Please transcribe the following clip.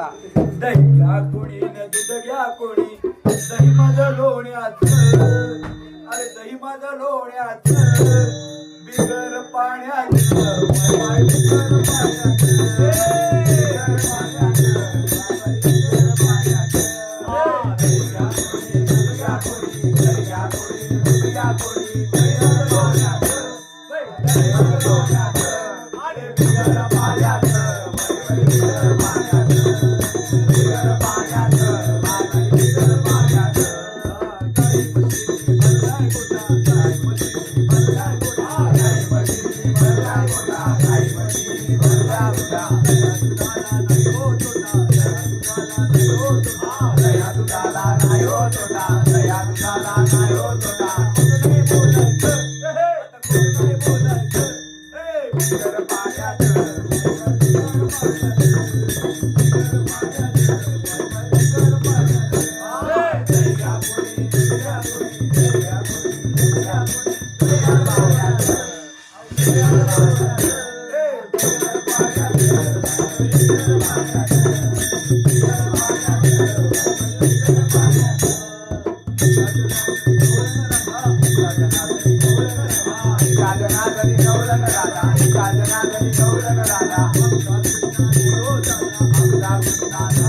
दही घ्या कोणी न दूध घ्या कोणी दही माझं लोण्याचं अरे दही माझं लोण्याचं बिगर पाण्याचं माय बिगर पाण्याचं बिगर पाण्याचं दही घ्या कोणी दूध घ्या कोणी दही घ्या कोणी दूध घ्या कोणी दही माझं लोण्याचं दही माझं लोण्याचं अरे बिगर पाण्याचं बिगर पाण्याचं राधा